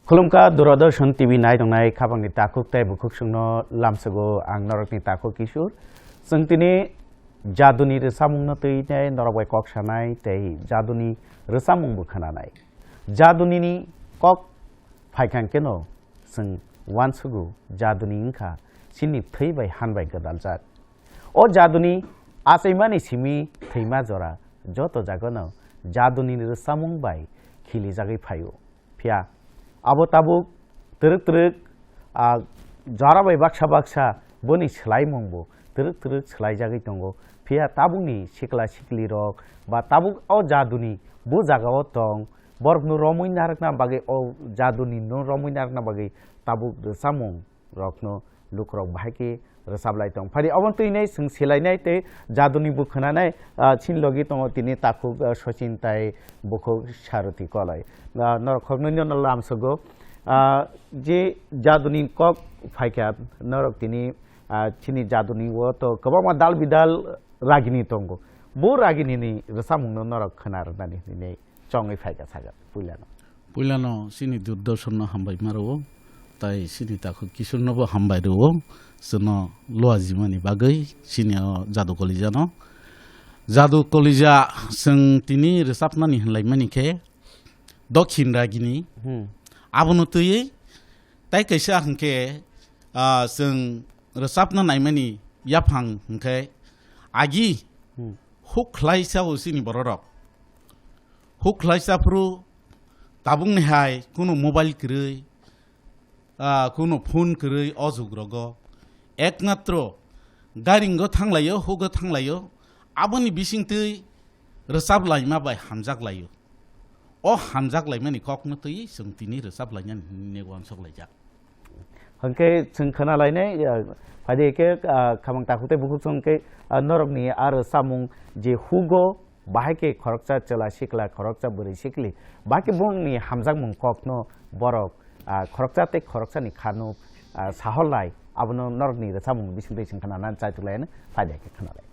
खुलुमका दूरदर्शन टीवी नाय दंनाय खाबांनि ताकुक ताय बुकुक सुंनो लामसगो आं नरकनि ताकुक किशोर जों दिनै जादुनि रोसामुंनो तैनाय नरबाय कक सानाय तै जादुनि रोसामुंबो खोनानाय जादुनिनि कक फायखांकेनो जों वानसगो जादुनि इंखा सिनि थैबाय हानबाय गदालजात अ जादुनि आसैमानि सिमि थैमा जरा जत जागोनो जादुनि रोसामुं बाय खिलि जागै फायो फिया आबो ताबुक तरक तरक जराबाय बाक्सा बाक्सा बनि सोलाय मंबो तरक तरक सोलाय जागै दंगो फिया ताबुकनि सिक्ला सिक्लि रक बा ताबुक अ जादुनि बो जागाव दं बरक नु रमै नारकना बागै अ जादुनि नु रमै नारकना बागै ताबुक सामुं रकनो लुक्रक बाहायके रोसाबलाय दं फारि अबन तैनाय जों सेलायनाय ते जादुनि बो खोनानाय छिन लगे दङ तिनि ताकुक सचिन ताय बखौ सारथि कलाय नरखगनि नलामसगो जे जादुनि कक फायका नरक तिनि छिनि जादुनि वो तो गोबां दाल बिदाल रागिनि दंगो बो रागिनि रोसामुंनो नरक खोनारनानै दिनै चङै फायका सागा पुइलानो सिनि दूरदर्शन हामबाय मारो ताई सिनि ताखो किशोरनोबो हामबाय दो जोनो लवाजिमानि बागै सिनि जादु कलिजानो जादु कलिजा जों तिनि रोसाबनानि होनलाय मानिखे दक्षिण रागिनि आबनो तयै ताई कैसे आंखे जों रोसाबना नायमानि याफां हंखे आगि हुखलाइसाव सिनि बररक हुखलाइसाफ्रु ताबुंनिहाय कुनु मोबाइल करै कुनु फोन करै अजुग्रग एकमात्र गारिंगो थांलायो हुगो थांलायो आबोनि बिसिंतै रोसाब लाइमा बाय हामजाक लायो अ हामजाक लाइमानि ककनो तयै जों तिनि रोसाब लाइनान नेगवान सकलायजा हंके जों खोनालायनाय फायदेके खामां ताकुते बुकु संके नरकनि आरो सामुं जे हुगो बाहायके खरकचा चला सिकला खरकचा बोरै सिकली बाकी बुंनि हामजाक मुं ककनो बरक खरकचा ते खरकचानि खानु साहलाय आबनो नरकनि रोसामुं बिसिंतै जों खोनानान चायतुलायनो फायदेके खोनालाय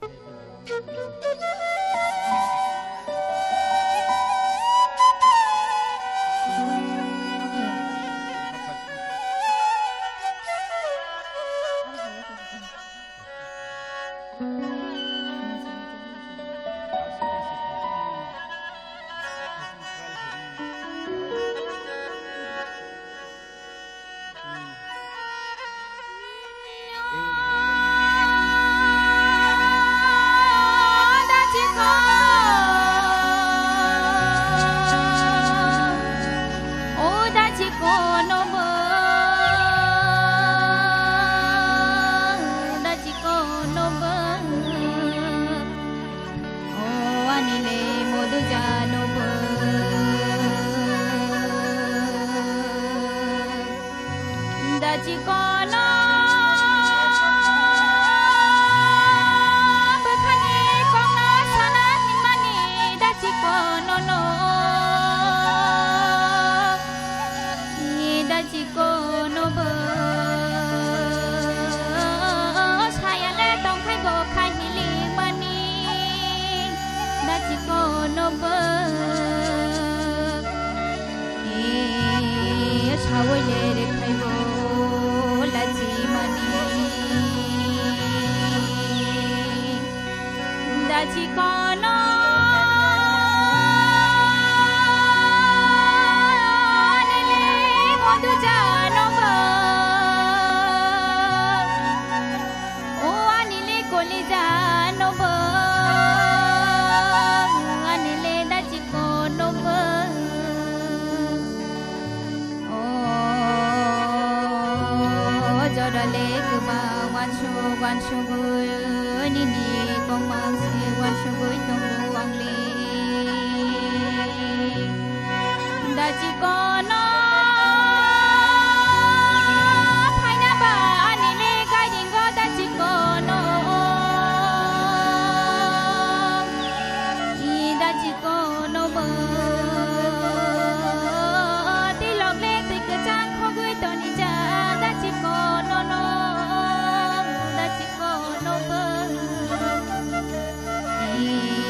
Hey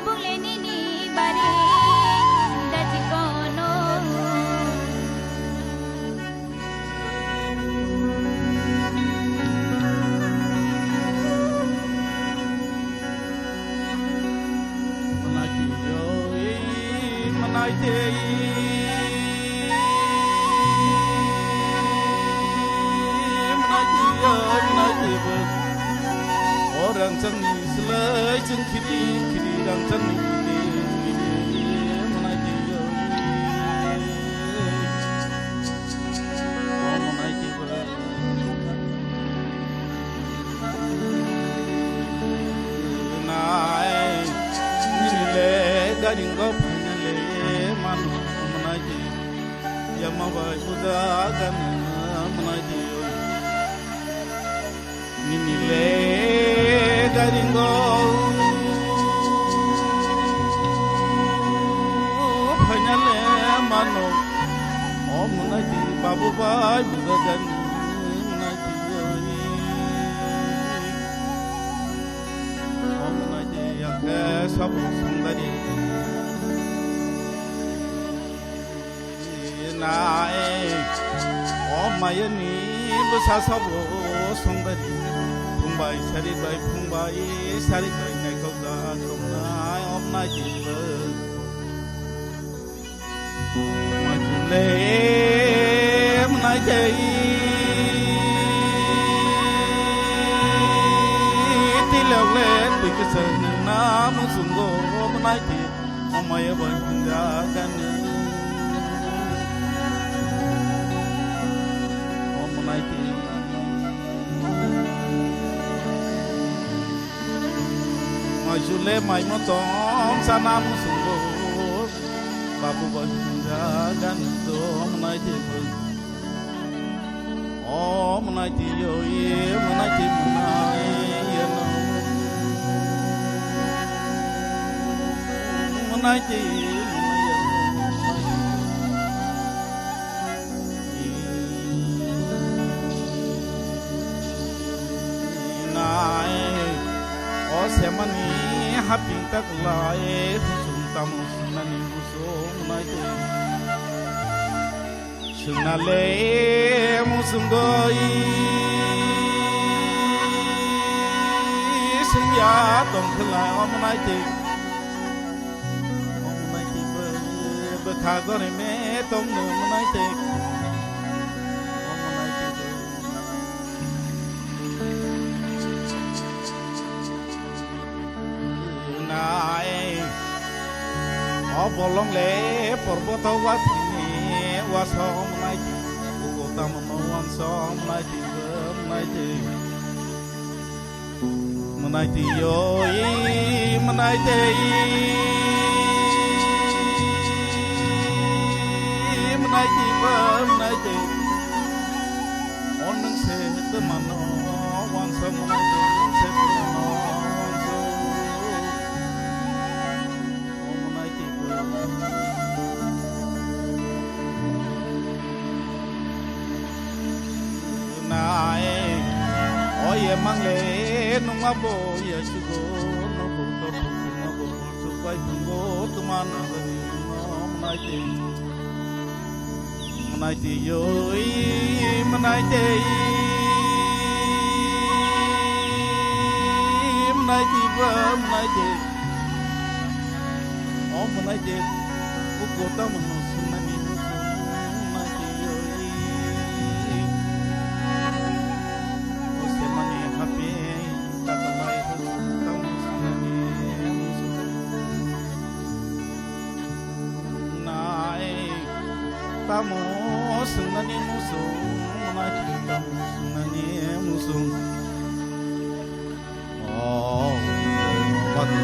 bule nini bare daji kono Orang cani selai ceng kiri kiri dan cani menaiki menaiki naik nile garing go panale manu menaiki yang mabai udagan menaiki nile garingo phanyale mano om naji babu bai budagan naji om naji yakhe sab sundari nae om mayani busa sab sundari Phungbai sari bai nai kau da kau nai om nai ji ba majule nai jai tilok le bik san nam sungo om nai ji om ai ba da kan om nai ji Jule mai motong sanam sunggo babu banja dan dom nai tibu om nai ti yo ye nai ti nai ye no nai ti nai o semani haping tak lai sung tam sunani musung nai tu sunale musungoi sungya tong khlai om nai tu be kha gore me tong nu nai tu bolong le porboto watini wasom nai buku tamu wan som nai menai yo menai on nang se temano wan som nai se temano Oye mangle nung abo ya chugo no bo to no bo to bai bungo to mana ni manai te yo manai te ba manai te o manai te u ko ta mano sunani Tamu sunani musung mati tamu sunani musung oh pati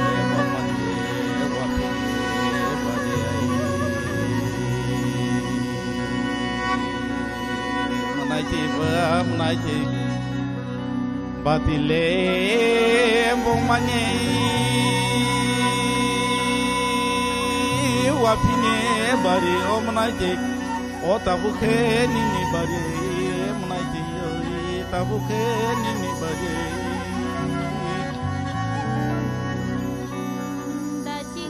menaiti batile bong manye wapine bari o menaiti o tabuke nini bari menaiti tabuke nini bari daji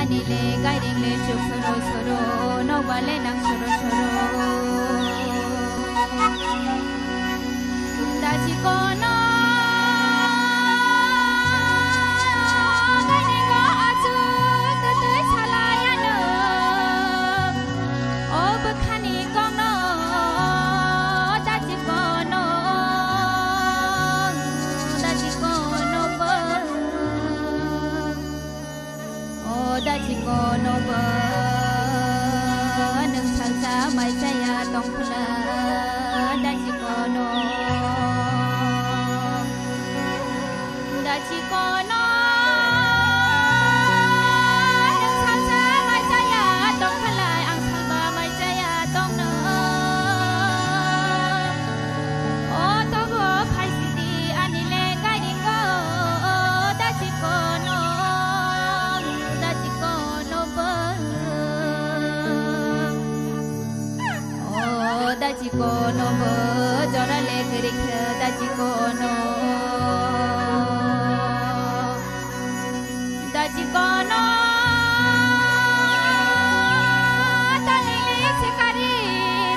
아니래 가이링래 쭉 서로 서로 너발래 낭 서로 서로 다지고 너 가이링거 아주 뜨뜻 살아야 너 어버카니 꽁너 다지고 너 다지고 너버 다지고 너버 능상사 말자야 똥풀라 다지고 너 다지고 너 능상사 말자야 똥풀라 앙살바 말자야 똥너 어떠고 팔시디 아니래 가리고 다지고 너 다지고 너버 다지고 너버 저랄래 그리켜 다지고 너 다지고 너 달릴래 색깔이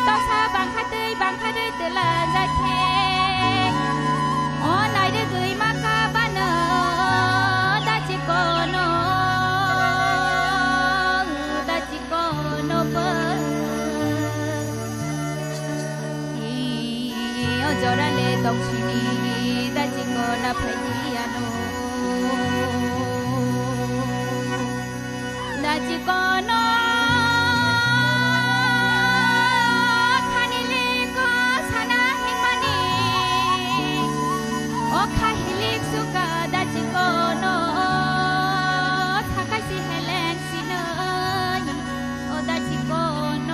떠사 방카들 들라 자태 나이를 그이 마카바너 다지고 너 다지고 너버 어저랄래 똥신이 다지고 나 팔기야노 다지고 너 카닐리고 사나 행만이 카힐릭 수가 다지고 너 사카시 헬랭시는 다지고 너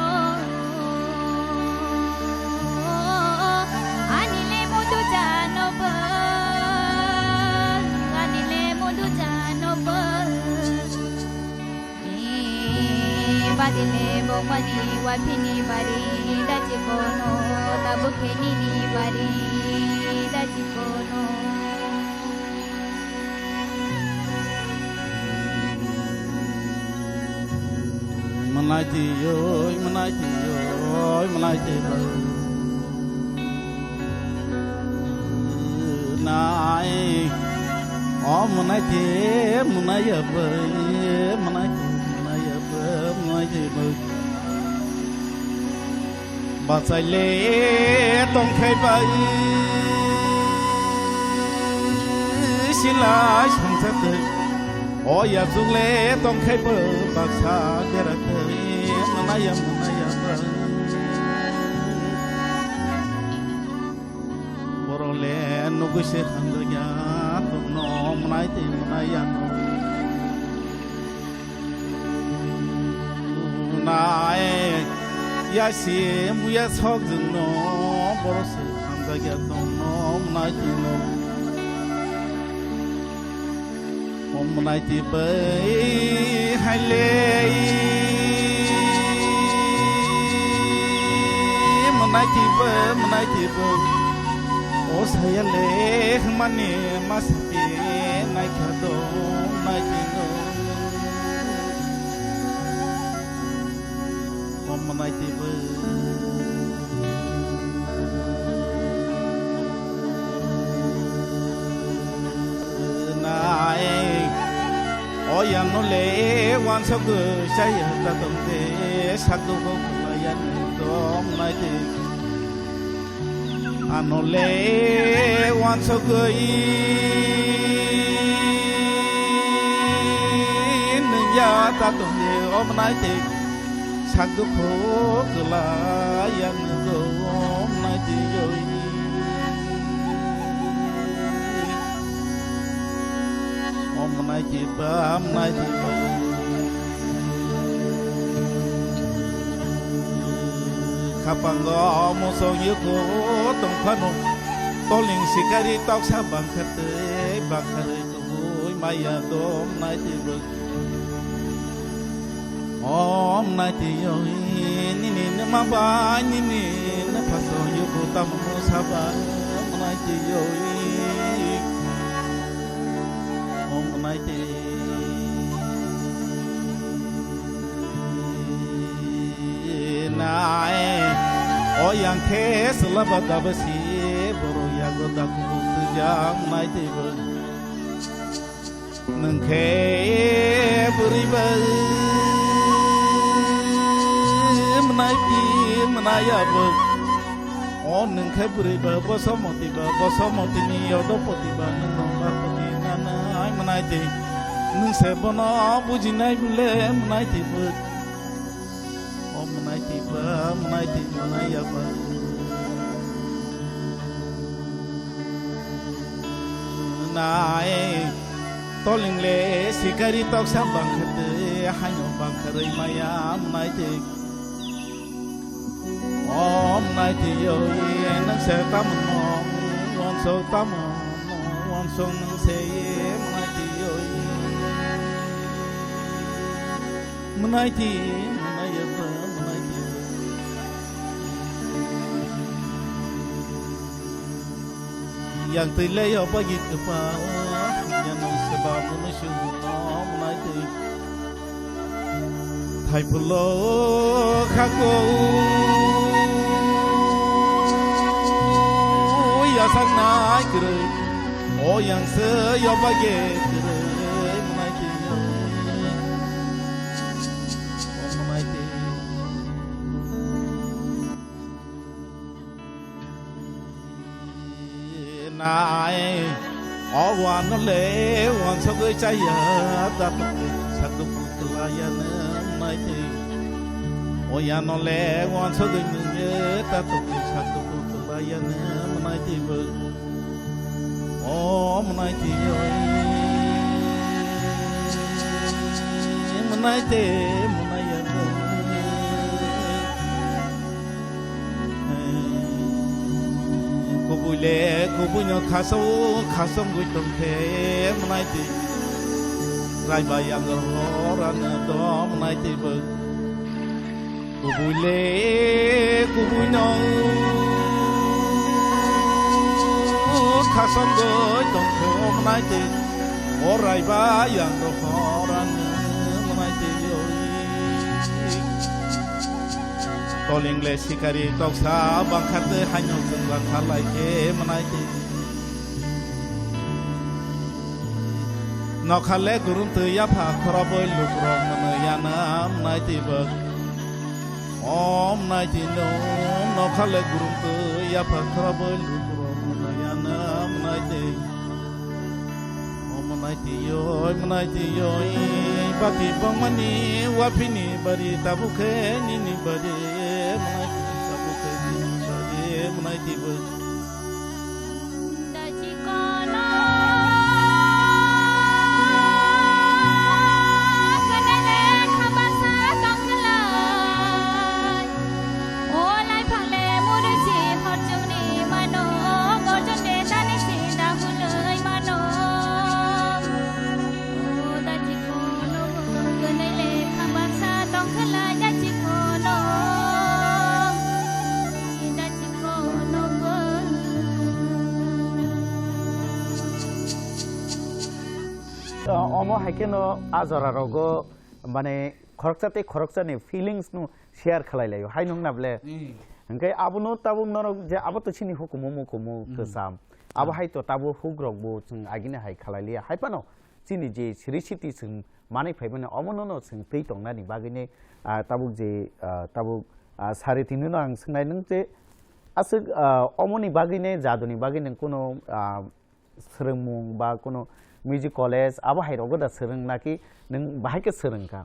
아닐래 모두 잔어버 아닐래 모두 잔어버 바딜레 몽마니 와피니 바리 다지고노 나부케니니 바리 다지고노 Menai nai menai apa Baca le tong khai bai sila sang sa te ya zung le tong khai ba baksa dera te manaya ba borole nugu se khandya tum no manaya no nai ya si mu ya sok jung no borose khandya tum no manaya no Menai tipe hai le menai tipe oh saya le mane mas pe nai khado nai tino oh menai tipe Oyan no le wan so gu sai ta tom te sak do ko la yan dom mai te ano le wan so gu in ya ta tom te om mai te sak do ko la yan dom mai te yo Menai tiba Kapanggo musong yuko tong pano Toling sikari tok sabang kate Bakare tuhoy maya dom nai tiba Om nai tiyo Nini namaba nini Napaso yuko tamu sabang Nai tiyo Om nai tiyo yang ke selaba dabasi boro ya goda ku tujang mai te bo nang ke buri ba menai pi menaya bo on nang ke buri ba bosomoti ni yodo poti ba nang ba poti nana ai menai te nang se bono bujinai bule menai te bo menai ya ba nai toling le sikari tok sam bang khate hanyo bang kharai maya menai te om nai te yo ye nang se tam mong won so tam won song nang se ye menai te yo menai te ya ba yang terlay apa gitu pa yang sebab manusia nom naik thai pulo khako ya sang naik kere oh yang se ya bagi kere naik nai owan le wan so gơi chay ya ta tu sa tu tu la ya nai ti o ya no le wan so gơi ne ta tu sa tu tu la ya nai ti bu o nai ti yo nai ti nai ya le cô bui nhau khá sâu gửi tông thế mai thì rai bài ăn ở ran đó mai thì vợ cô bui le cô bui nhau khá sâu gửi tông thế mai thì ở rai bài ăn ở ran mai thì toling le sikari tok sa bang khate hanyo sung bang khalai ke manai ti no khale gurun tu ya pha khora boy luk rong man ya nam nai ti bak om nai ti no khale gurun tu ya pha khora boy luk rong man ya nam nai ti om nai ti yo baki bang mani wapini bari tabuke ni bari menai tiba daji kono kenele khabasa tongkelai olai phale murusi horjuni mano gorjone tani sinda hulai mano daji kono kenele khabasa tongkelai daji kono omo haikeno azara rogo mane khorokchani feelings nu share khalailayo hainung nable hangkai abuno tabu norok je abato chini hukumu kesam abo haito tabu hugrok bo chung agine hai khalailia haipano chini je siricity chung manai phaibane omono no chung tei tongnani bagine tabu je tabu sare tinno ang sungnai nung je asuk omoni bagine jaduni bagine kono serengmung ba kono music college abo hairogo da sereng naki nung bahai ke sereng ka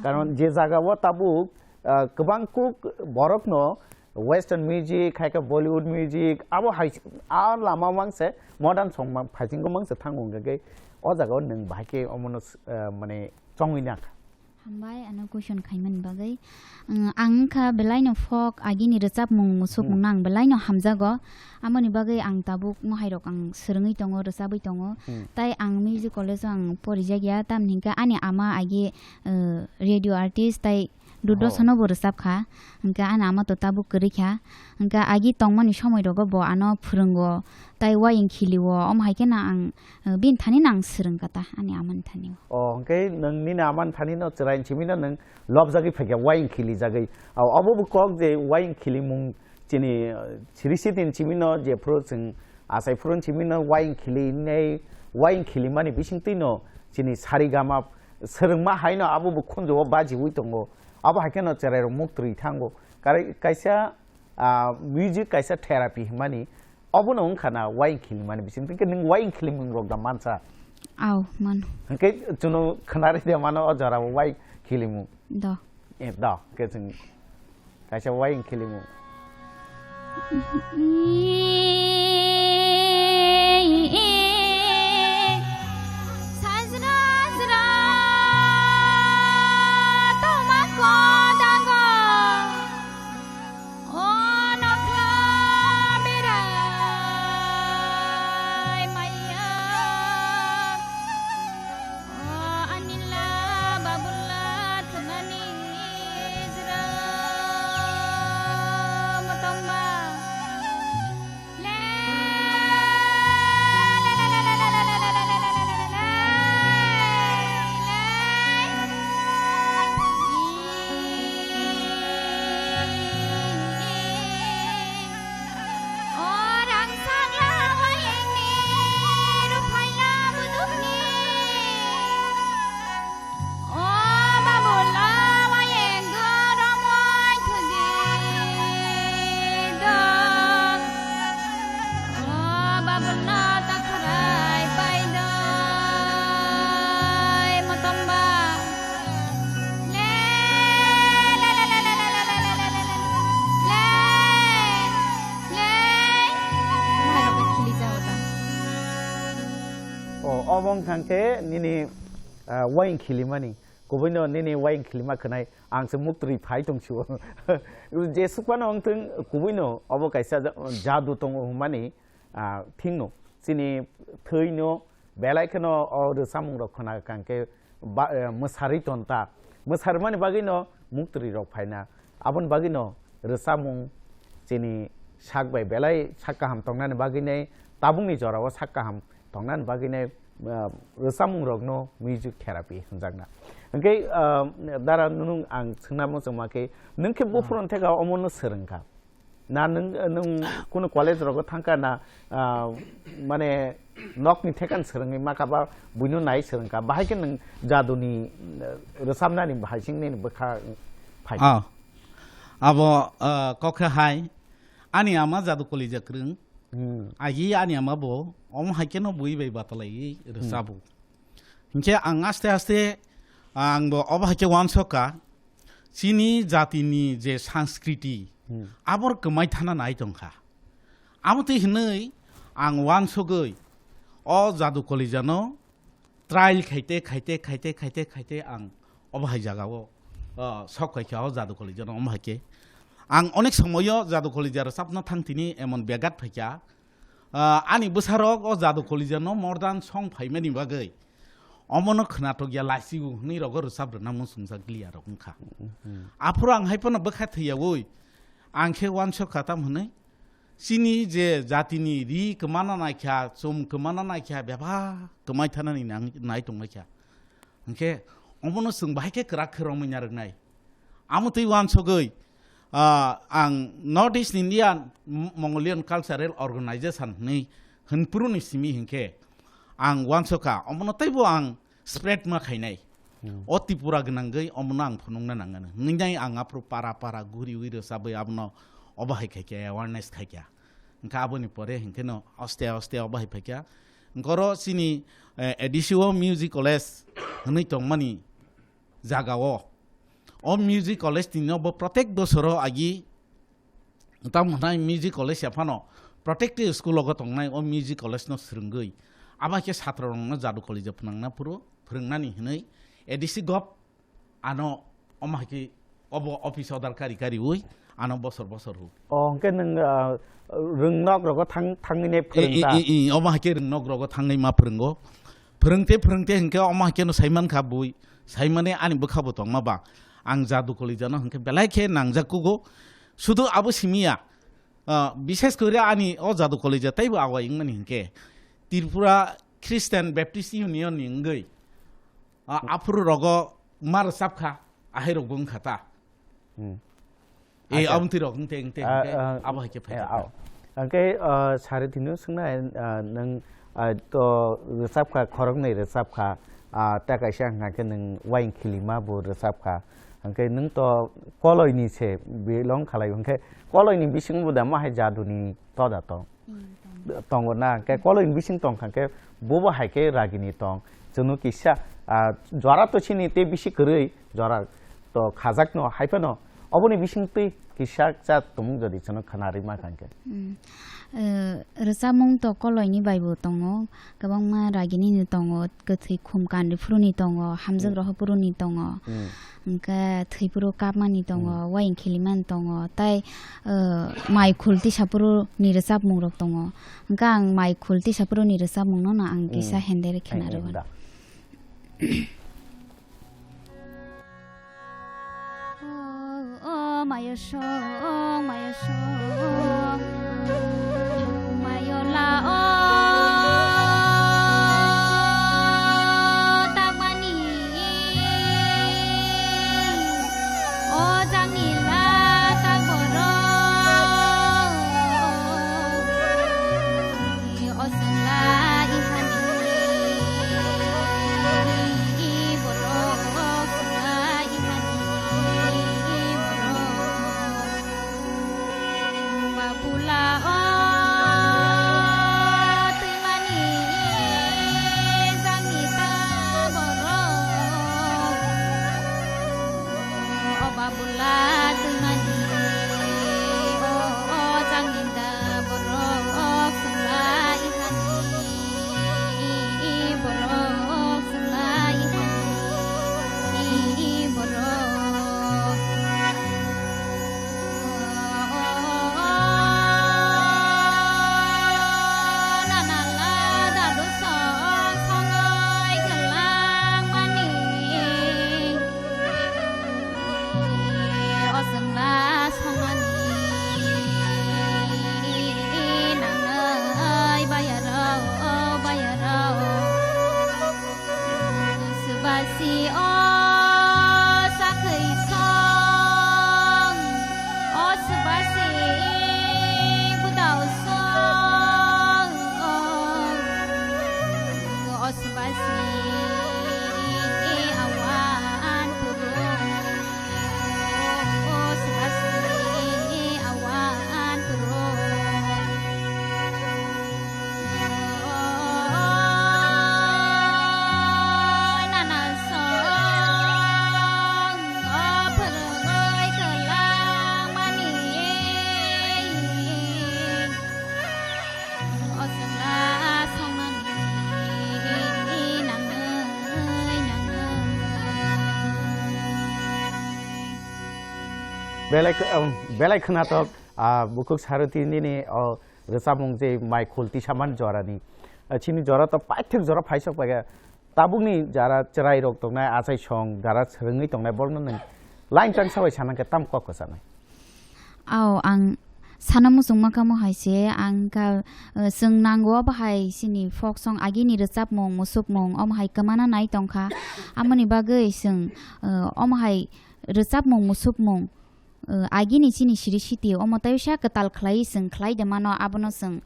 karon je jaga wo tabu kebang kuk borok no western music haika bollywood music abo hai a lama mangse modern song ma phajing ko mangse thangung ge o jaga nung bahai ke omono mane chongina hambai ana question khaiman bagai ang kha belaino folk agini recap mung musuk mung nang belaino hamjago amoni bagai ang tabuk ngohairok ang serengi tongo resabai tongo tai ang music college ang porijagya tam ningka ani ama agi radio artist tai dudo sono bo resap kha angka ana ama to tabuk kri kha angka agi tongmani somoi rogo bo ano phurungo tai waing khiliwo om haike na ang bin thani nang srung kata ani aman thani okay नोंनि नामान थानि न चराइन चिमिना नों लब जागै फैया वाइन खिलि जागै अब कक जे वाइन खिलि मुं चिनि सिरिसि दिन चिमिनो जे फ्रो जों आसाय फ्रोन चिमिनो वाइन खिलि नै वाइन खिलि माने बिसिं तिनो चिनि सारिगामा सोरंमा हायनो अब खनजो बाजि हुइ दङ अब हायकेन चराइ मुक्त्रि थांगो कायसा म्युजिक कायसा थेरापि माने अब न ओंखाना वाइन खिलि माने बिसिं तिन नों वाइन खिलि मुं रगदा मानसा आव मन के जुनो खनारि दे मानो अजरा वाइ खिलिमु द ए द के जों कायसा वाइ खिलिमु साजना जरा तमा को दागो ओ नखला मेरा माया ओ अनिला बाबुला थनानी जरा मतम्बा ले orang sangla wayang ni rupanya bentuknya oh babola wayang garamoy kedidang oh babola takaray payday matamba le mahirap khili jaw ta ओ अबं थांके निनि वाइन खिलिमानि गुबैनो निनि वाइन खिलिमा खनाय आंसो मुक्त्रि फाइ दंछु जे सुपानो अंथों गुबैनो अब कायसा जादु दङ माने थिंनो सिनि थैनो बेलायखनो और सामुं रखना कांके मोसारि तन्ता मोसार माने बागिनो मुक्त्रि रक फाइना आबन बागिनो रसामुं जिनि सागबाय बेलाय साकाहाम तंनानै बागिनै ताबुंनि जराव साकाहाम तंनानै बागिनै रसामुं रगनो म्युजिक थेरापि होनजागना ओंके दारा नुनु आं सोंना मोजमाखै नोंखे बुफुरन थेगा अमनो सोरंका ना नों कुनु कलेज रग थांका ना माने नकनि थेकान सोरंै माखाबा बुइनो नाय सोरंका बाहायके नों जादुनि रसामनानि बाहायसिंनि बखा फाइ अब कखे हाय आनि आमा जादु कलि जक्रं आगी आनि आमा बो अम हायकेनो बुइ बाय बातलाई रसाबु हिंके आं आस्ते आस्ते आं बो अब हायके वानसका सिनि जातिनि जे संस्कृति आबर कमाय थाना नाय दंखा आमते हनै आं वानसगै अ जादु कलि जानो ट्रायल खाइते खाइते खाइते खाइते खाइते आं अब हाय जागाव सकायखाव जादु कलि जानो अम हायके आं अनेक समय जादु कलिजार सापना थांथिनि एमन बेगात फैया आनि बोसारक अ जादु कलिजानो मर्दान सं फाइमानि बागै अमनो खोनाटगिया लासिगु नै रग रसाब्रना मुसुंसा ग्लिया रखा आफुर आं हायपन बखा थैयावै आंखे वानस खाता हनै सिनि जे जातिनि रि कमाना नायख्या चुम कमाना नायख्या बेबा कमाय थानानि नाय दंनायख्या ओंखे अमनो जों बाहायके करा खरमैना रंनाय आमतै वानसगै आं north east Indian Mongolian cultural organisation नै हनपुरुनि सिमि हिंखे आं वानसका अमनतैबो आं स्प्रेड मा खायनाय अतिपुरा गनांगै अमनो आं फुनुंना नांगानो नैनाय आं आप्रो पारा पारा गुरि उइरो साबै आबनो अबाहाय खायके अवेरनेस खायके ओंखा आबोनि परे हिंखेनो अस्ते अस्ते अबाहाय फायके गरो सिनि एडिसिओ म्यूजिक कॉलेज हनै तंमानि जागाओ अ म्यूजिक कॉलेज तिनो प्रत्येक बोसोर आगि तमनाय म्यूजिक कॉलेज याफानो प्रत्येक स्कूल लग तंनाय अ म्यूजिक कॉलेज न स्रंगै आबाके छात्र रंना जादु कॉलेज फनांना पुरो फोरोंनानि हनै एडिसि गप आनो अमाके अब ऑफिस अदारकारि कारि उइ आनो बोसोर बोसोर हु अंके नों रोंनक रग थांनै फोरोंता अमाके रोंनक रग थांनै मा फोरोंगो फोरोंते फोरोंते हंके अमाके न साइमान खा बुइ साइमाने आनि बखाबो तंमाबा आं जादु कलिजानो हंके बेलायखे नांजाकुगो शुधु आबो सिमिया विशेष करे आनी ओ जादु कलिजा ताइबो आवायिं मानि हंके त्रिपुरा ख्रिस्टान बैप्टिस्ट यूनियन निंगै आफुर रगो मार साबखा आहे रगुं खाता ए आमति रगुं तें तें आबो हके फाय angke sari tinu sungna nang to resapka khorok nei resapka ta ka sha ngake nang wain khilima bo resapka angke nang to koloi ni se belong khalai angke koloi ni bising bu da ma hai jadu ni to da to tong na ke koloi ni bising tong khangke bo bo hai ke ragini tong junu kisha jora to chini te bisi koroi jora to khajak no haipa no oboni bising tui kisha cha tumung jodi chono khanari ma khangke Resamung to koloi ni baibo tongo kabang ma ragini ni tongo kethi khumkan ri furuni tongo hamjak roh puruni tongo angka thei puru kapma ni tongo wain khiliman tongo tai mai khulti sapuru ni resap mung rok tongo angka ang mai khulti sapuru ni resap mung no na ang kisa hendere khinaro Maya song Maya la tamani jangi la taboro osung la ihani boro osung la ihani Babula Tilani Zangita Boro Babula Tilani Zangita Boro Sulai Hani Boro Sulai Hani Boro Basi o sakai song o subasi budau song o subasi awan turun o subasi awan turun belai khna to bukuk sarati ni resapung je mai khulti saman jorani chini jora to paithek jora phaisok paga tabungni jara cherai rok tongnai achai song jara srungi tongnai bolno nang line chang sabai sanangke tam kok sanai Au ang sanamu sungma kamo haise ang ka sung nango bahai sini folk song agi ni resap mong musuk mong om hai kamana nai tongkha amani bagai sung om hai resap mong musuk mong agi ni chini shiri shiti omo taisha katal khlai sung khlai de mano abono sung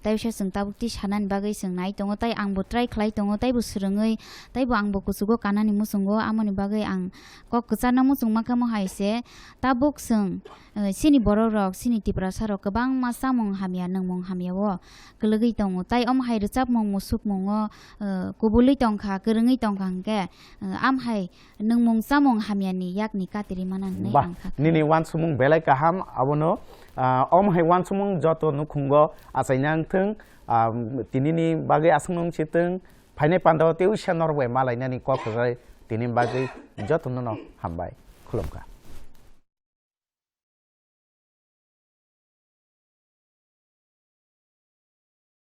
taisha sung tabukti sanan bagai sung nai tongo tai ang bo try khlai tongo tai bu srungai tai bu ang bo kusugo kanani musungo amoni bagai ang kok kusana musung makamo haise tabuk sung sini borok rok sini tiprasa rok kabang masa mong hamia nang mong hamia wo kelegi tongo tai om hai recap mong musuk mongo kubuli tongkha kerungi tongkha ke am hai nang mong samong hamia ni yak ni katiri manan nei angkha nini wan sumung belai kaham abono om hai wan sumung joto nukhungo asainang thung tinini bagai asnung chiteng phaine pandaw teu shanor we malai nani kok tini bagai joto no hambai khulomka